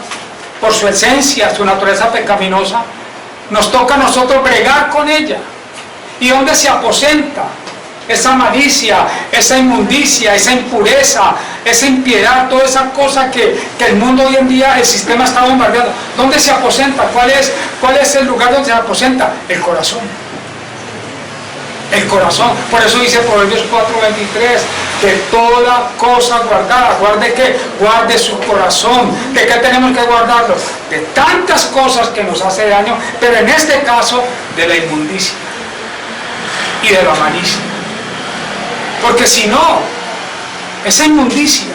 por su esencia, su naturaleza pecaminosa, nos toca a nosotros bregar con ella. ¿Y dónde se aposenta esa malicia, esa inmundicia, esa impureza, esa impiedad, toda esa cosa que el mundo hoy en día, el sistema está bombardeando? ¿Dónde se aposenta? ¿Cuál es el lugar donde se aposenta? El corazón. El corazón. Por eso dice Proverbios 4:23, de toda cosa guardada. ¿Guarde qué? Guarde su corazón. ¿De qué tenemos que guardarlo? De tantas cosas que nos hace daño, pero en este caso de la inmundicia y de la malicia. Porque si no, esa inmundicia,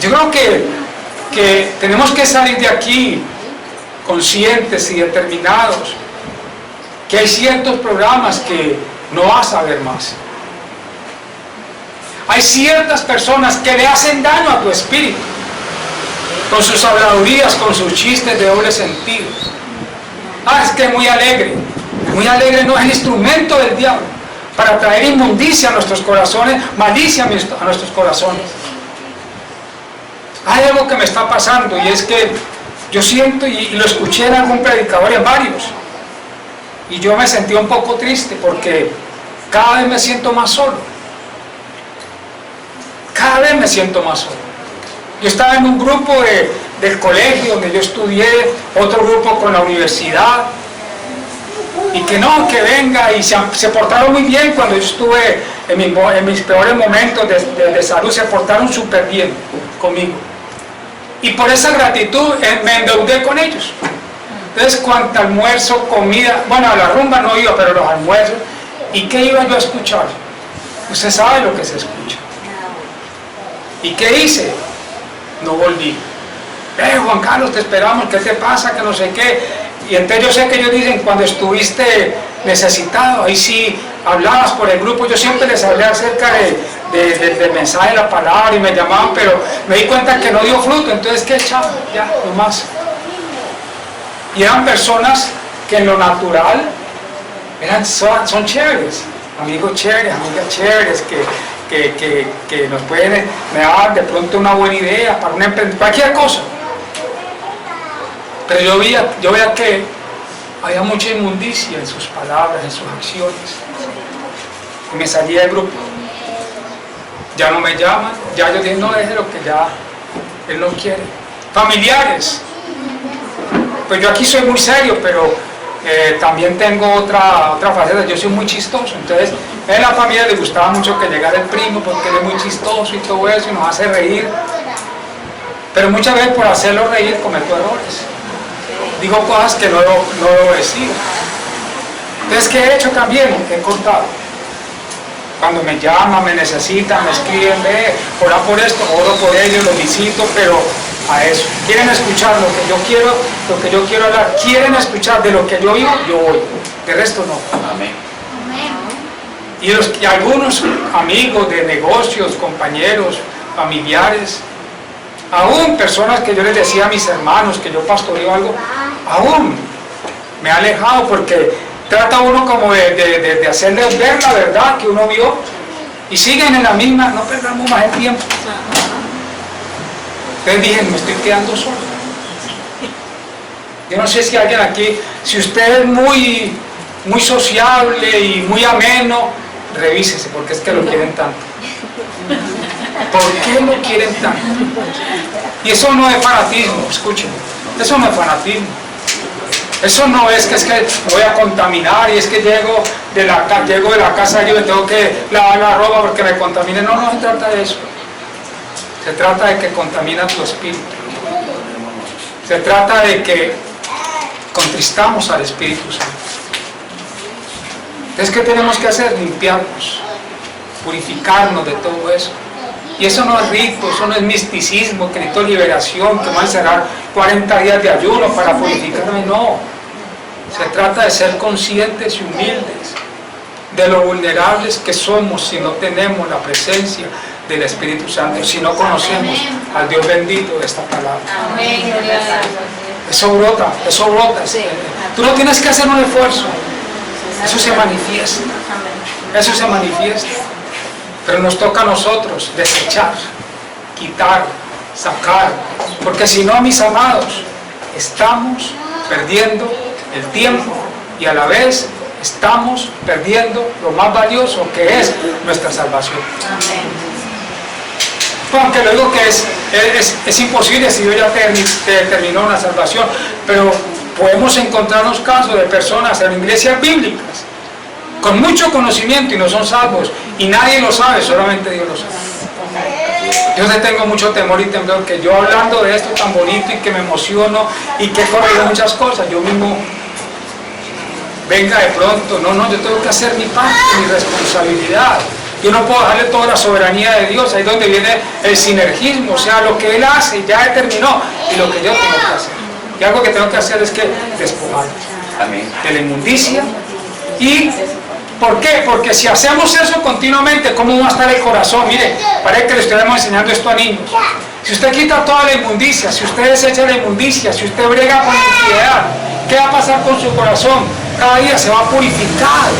yo creo que tenemos que salir de aquí conscientes y determinados que hay ciertos programas que no vas a ver más. Hay ciertas personas que le hacen daño a tu espíritu con sus habladurías, con sus chistes de doble sentido. Es que muy alegre no es el instrumento del diablo para traer inmundicia a nuestros corazones, malicia a nuestros corazones. Hay algo que me está pasando y es que yo siento, y lo escuché en algún predicador, en varios, y yo me sentí un poco triste porque cada vez me siento más solo. Cada vez me siento más solo. Yo estaba en un grupo del colegio donde yo estudié, otro grupo con la universidad, y que no, que venga, y se portaron muy bien cuando yo estuve en mis peores momentos de salud, se portaron súper bien conmigo. Y por esa gratitud me endeudé con ellos. Entonces, cuanto almuerzo, comida, bueno, a la rumba no iba, pero los almuerzos, ¿y qué iba yo a escuchar? Usted sabe lo que se escucha. ¿Y qué hice? No volví. Juan Carlos, te esperamos, ¿qué te pasa? Que no sé qué. Y entonces yo sé que ellos dicen, cuando estuviste necesitado, ahí sí hablabas por el grupo. Yo siempre les hablé acerca del mensaje de la palabra y me llamaban, pero me di cuenta que no dio fruto, entonces ¿qué echaba? Ya, no más. Y eran personas que en lo natural son chéveres, amigos chéveres, amigas chéveres, que nos pueden dar de pronto una buena idea para un emprendimiento, cualquier cosa. Pero yo veía que había mucha inmundicia en sus palabras, en sus acciones. Y me salí del grupo. Ya no me llaman, ya yo dije, no, deje lo que ya él no quiere. Familiares. Pues yo aquí soy muy serio, pero también tengo otra faceta, yo soy muy chistoso. Entonces, en la familia le gustaba mucho que llegara el primo porque él es muy chistoso y todo eso y nos hace reír. Pero muchas veces por hacerlo reír cometo errores. Digo cosas que no debo decir. Entonces, ¿qué he hecho también? He cortado. Cuando me llaman, me necesitan, me escriben, ora por esto, oro por ellos, los visito, pero a eso. Quieren escuchar lo que yo quiero hablar, quieren escuchar de lo que yo vivo, yo voy. De resto no. Amén. Y algunos amigos de negocios, compañeros, familiares, aún personas que yo les decía a mis hermanos que yo pastoreo algo, aún me ha alejado porque trata uno como de hacerles ver la verdad que uno vio y siguen en la misma, no perdamos más el tiempo. Entonces dije, me estoy quedando solo. Yo no sé si alguien aquí, si usted es muy sociable y muy ameno, revísese, porque es que lo quieren tanto. ¿Por qué lo quieren tanto? Y eso no es fanatismo, escuchen, eso no es fanatismo. Eso no es que me voy a contaminar y es que llego de la casa y yo me tengo que lavar la ropa porque me contamine. No se trata de eso. Se trata de que contamina tu espíritu. Se trata de que contristamos al Espíritu Santo. Entonces, ¿qué tenemos que hacer? Limpiarnos, purificarnos de todo eso. Y eso no es rito, eso no es misticismo, que necesito liberación, que voy a encerrar 40 días de ayuno para purificarme, no. Se trata de ser conscientes y humildes de lo vulnerables que somos si no tenemos la presencia del Espíritu Santo, si no conocemos al Dios bendito de esta palabra. Amén. Eso brota. Tú no tienes que hacer un esfuerzo, eso se manifiesta. Pero nos toca a nosotros desechar, quitar, sacar, porque si no, mis amados, estamos perdiendo el tiempo y a la vez estamos perdiendo lo más valioso que es nuestra salvación. Aunque lo digo que es imposible si Dios ya terminó una salvación, pero podemos encontrarnos casos de personas en iglesias bíblicas con mucho conocimiento y no son salvos, y nadie lo sabe, solamente Dios lo sabe. Yo le tengo mucho temor y temblor, que yo hablando de esto tan bonito y que me emociono y que he corrido muchas cosas, yo mismo venga de pronto, no, yo tengo que hacer mi parte, mi responsabilidad. Yo no puedo dejarle toda la soberanía de Dios, ahí es donde viene el sinergismo, o sea, lo que Él hace ya determinó, y lo que yo tengo que hacer. Y algo que tengo que hacer es que despojarme de la inmundicia. ¿Y por qué? Porque si hacemos eso continuamente, ¿cómo va a estar el corazón? Mire, parece que le estuviéramos enseñando esto a niños. Si usted quita toda la inmundicia, si usted desecha la inmundicia, si usted brega con la infidelidad, ¿qué va a pasar con su corazón? Cada día se va a purificar.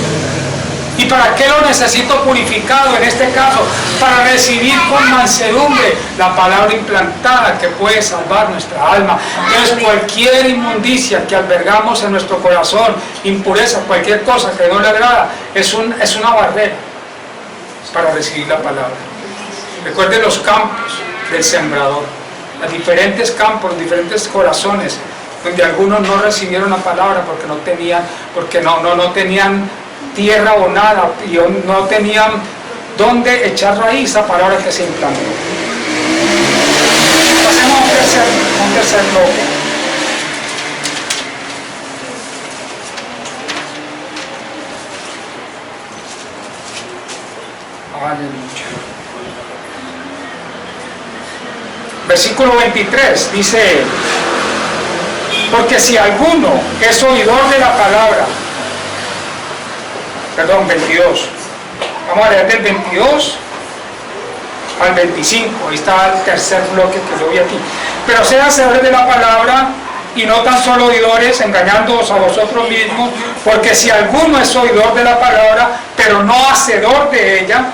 ¿Y para qué lo necesito purificado en este caso? Para recibir con mansedumbre la palabra implantada que puede salvar nuestra alma. Entonces cualquier inmundicia que albergamos en nuestro corazón, impureza, cualquier cosa que no le agrada, es una barrera para recibir la palabra. Recuerden los campos del sembrador, los diferentes campos, los diferentes corazones, donde algunos no recibieron la palabra porque no tenían tierra o nada, y no tenían dónde echar raíz a palabra que se implantó. Pasemos a un tercer bloque. Aleluya. Versículo 23 dice: porque si alguno es oidor de la palabra, perdón, 22. Vamos a leer del 22 al 25, ahí está el tercer bloque que yo vi aquí. Pero sean hacedores de la palabra y no tan solo oidores, engañándoos a vosotros mismos, porque si alguno es oidor de la palabra, pero no hacedor de ella,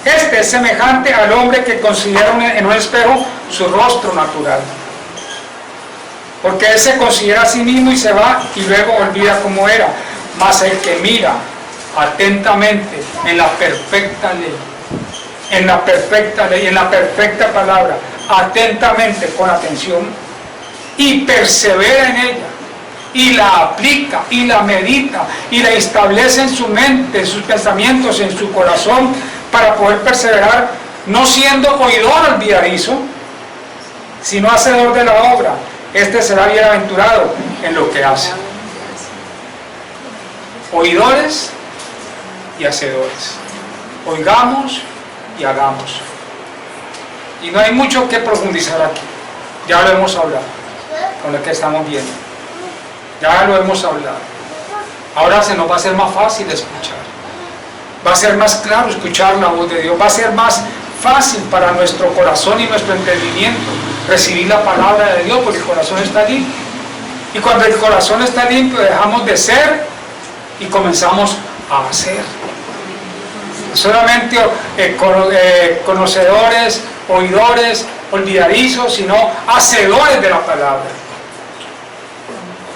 este es semejante al hombre que considera en un espejo su rostro natural. Porque él se considera a sí mismo y se va y luego olvida cómo era. Mas el que mira atentamente en la perfecta ley, en la perfecta palabra, atentamente, con atención, y persevera en ella, y la aplica, y la medita, y la establece en su mente, en sus pensamientos, en su corazón, para poder perseverar, no siendo oidor olvidadizo, sino hacedor de la obra. Este será bienaventurado en lo que hace. Oidores y hacedores. Oigamos y hagamos. Y no hay mucho que profundizar aquí. Ya lo hemos hablado con lo que estamos viendo. Ya lo hemos hablado. Ahora se nos va a hacer más fácil escuchar. Va a ser más claro escuchar la voz de Dios. Va a ser más fácil para nuestro corazón y nuestro entendimiento recibir la palabra de Dios, porque el corazón está limpio. Y cuando el corazón está limpio, dejamos de ser y comenzamos a hacer. No solamente conocedores, oidores, olvidadizos, sino hacedores de la palabra.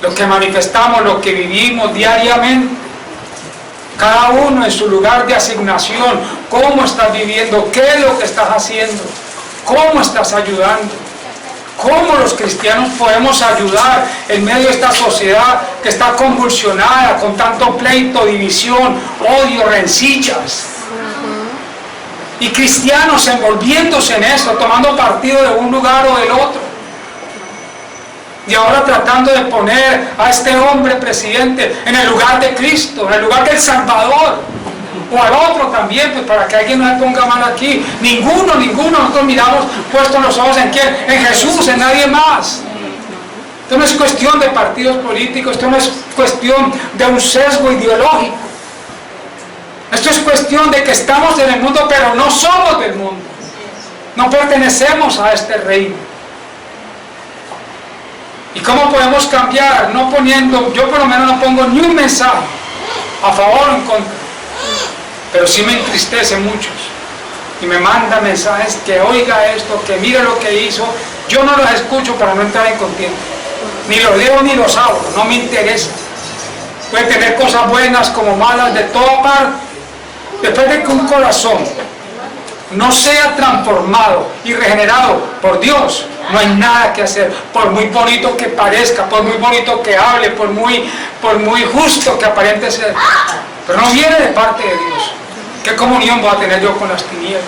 Lo que manifestamos, lo que vivimos diariamente, cada uno en su lugar de asignación, cómo estás viviendo, qué es lo que estás haciendo, cómo estás ayudando, cómo los cristianos podemos ayudar en medio de esta sociedad que está convulsionada con tanto pleito, división, odio, rencillas. Y cristianos envolviéndose en eso, tomando partido de un lugar o del otro. Y ahora tratando de poner a este hombre presidente en el lugar de Cristo, en el lugar del Salvador, o al otro también, pues para que alguien no se ponga mal aquí. Ninguno, nosotros miramos puestos los ojos en quién, en Jesús, en nadie más. Esto no es cuestión de partidos políticos, esto no es cuestión de un sesgo ideológico. Esto es cuestión de que estamos en el mundo, pero no somos del mundo. No pertenecemos a este reino. ¿Y cómo podemos cambiar? No poniendo, yo por lo menos no pongo ni un mensaje a favor o en contra, pero sí me entristece muchos y me manda mensajes que oiga esto, que mire lo que hizo. Yo no los escucho para no entrar en contienda, ni los leo ni los hablo, no me interesa. Puede tener cosas buenas como malas de toda parte. Después de que un corazón no sea transformado y regenerado por Dios, no hay nada que hacer. Por muy bonito que parezca, por muy bonito que hable, por muy justo que aparente ser, pero no viene de parte de Dios. ¿Qué comunión voy a tener yo con las tinieblas?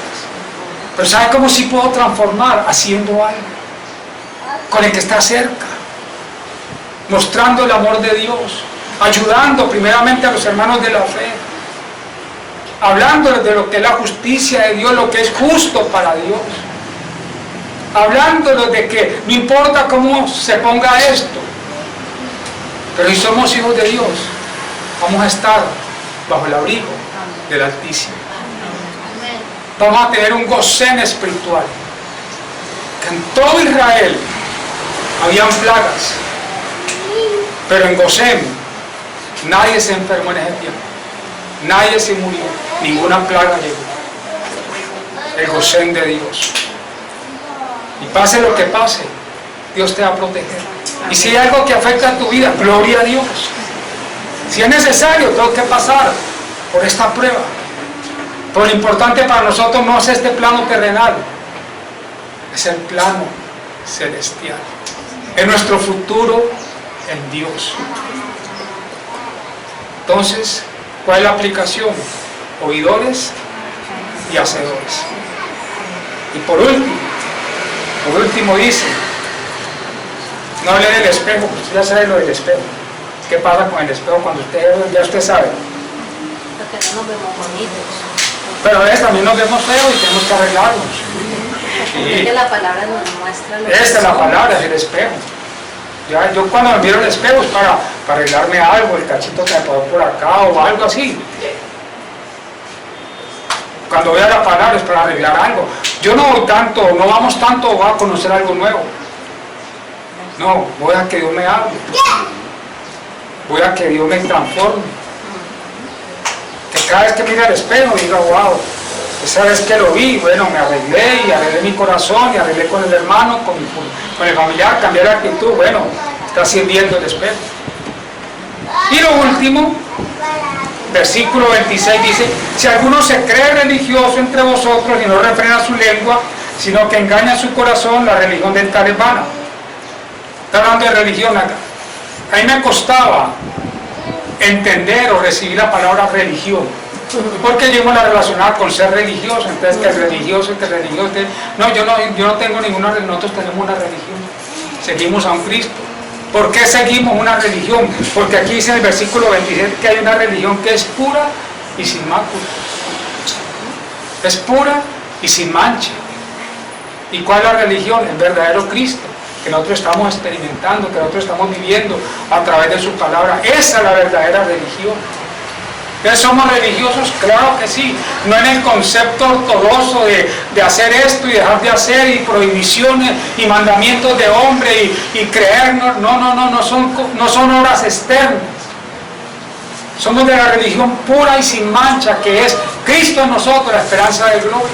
Pero ¿sabe cómo sí puedo transformar? Haciendo algo con el que está cerca, mostrando el amor de Dios, ayudando primeramente a los hermanos de la fe, hablándoles de lo que es la justicia de Dios, lo que es justo para Dios, hablándoles de que no importa cómo se ponga esto, pero si somos hijos de Dios, vamos a estar bajo el abrigo del Altísimo. Vamos a tener un gosén espiritual. Que en todo Israel habían plagas, pero en Gosén nadie se enfermó en ese tiempo, nadie se murió, ninguna plaga llegó. El Gosén de Dios. Y pase lo que pase, Dios te va a proteger. Y si hay algo que afecta a tu vida, gloria a Dios. Si es necesario, tengo que pasar por esta prueba. Pero lo importante para nosotros no es este plano terrenal, es el plano celestial. Es nuestro futuro en Dios. Entonces, ¿cuál es la aplicación? Oidores y hacedores. Y por último dice, no hable del espejo, usted ya sabe lo del espejo. ¿Qué pasa con el espejo cuando ya usted sabe? Porque no nos vemos bonitos. Pero a veces también nos vemos feos y tenemos que arreglarnos. Es que la palabra nos muestra lo que Esta es la somos. palabra, es el espejo. Ya, yo cuando me miro el espejo es para arreglarme algo, el cachito que me pasó por acá o algo así. Cuando vea la palabra es para arreglar algo. Yo no voy tanto, no vamos tanto a conocer algo nuevo. No, voy a que Dios me hable. Voy a que Dios me transforme. Que cada vez que mire al espejo diga, wow, esa vez que lo vi, bueno, me arreglé y arreglé mi corazón y arreglé con el hermano, con el familiar, cambié la actitud, bueno, está sirviendo el espejo. Y lo último, versículo 26 dice, si alguno se cree religioso entre vosotros y no refrena su lengua, sino que engaña su corazón, la religión del tal es vana. Está hablando de religión acá. A mí me costaba entender o recibir la palabra religión, porque yo me la relacionaba con ser religioso. Entonces, que religioso, no, yo no tengo ninguna religión. Nosotros tenemos una religión, seguimos a un Cristo. ¿Por qué seguimos una religión? Porque aquí dice en el versículo 27 que hay una religión que es pura y sin mácula, es pura y sin mancha. ¿Y cuál es la religión? El verdadero Cristo, que nosotros estamos experimentando, que nosotros estamos viviendo a través de su palabra. Esa es la verdadera religión. ¿Entonces somos religiosos? Claro que sí. No en el concepto ortodoxo de hacer esto y dejar de hacer, y prohibiciones y mandamientos de hombre y creer. No son obras externas. Somos de la religión pura y sin mancha, que es Cristo en nosotros, la esperanza de gloria.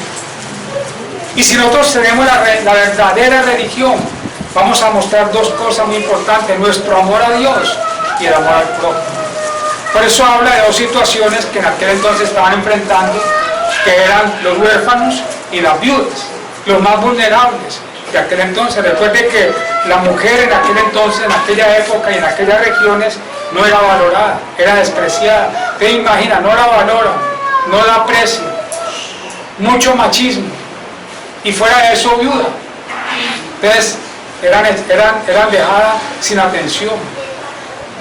Y si nosotros tenemos la verdadera religión, vamos a mostrar dos cosas muy importantes: nuestro amor a Dios y el amor al prójimo. Por eso habla de dos situaciones que en aquel entonces estaban enfrentando, que eran los huérfanos y las viudas, los más vulnerables de aquel entonces. Recuerde que la mujer en aquel entonces, en aquella época y en aquellas regiones, no era valorada, era despreciada. Te imaginas, no la valoran, no la aprecian, mucho machismo, y fuera de eso viuda. Entonces eran dejadas sin atención.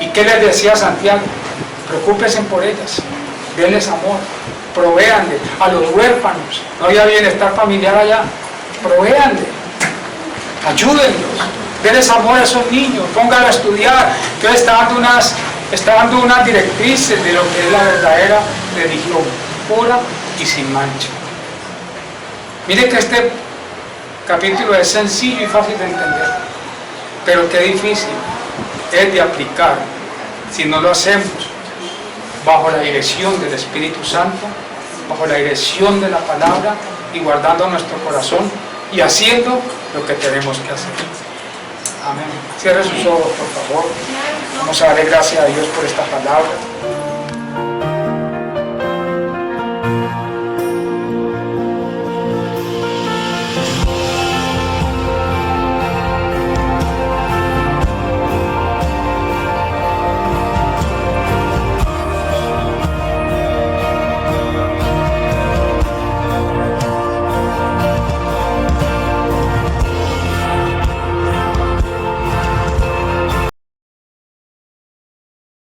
¿Y qué les decía Santiago? Preocúpense por ellas, denles amor, provéanle a los huérfanos. No había bienestar familiar allá, provéanle, ayúdenlos, denles amor a esos niños, pónganlos a estudiar. Entonces está dando unas directrices de lo que es la verdadera religión, pura y sin mancha. Mire que este capítulo es sencillo y fácil de entender, pero qué difícil es de aplicar si no lo hacemos bajo la dirección del Espíritu Santo, bajo la dirección de la palabra, y guardando nuestro corazón y haciendo lo que tenemos que hacer. Amén. Cierre sus ojos, por favor. Vamos a darle gracias a Dios por esta palabra.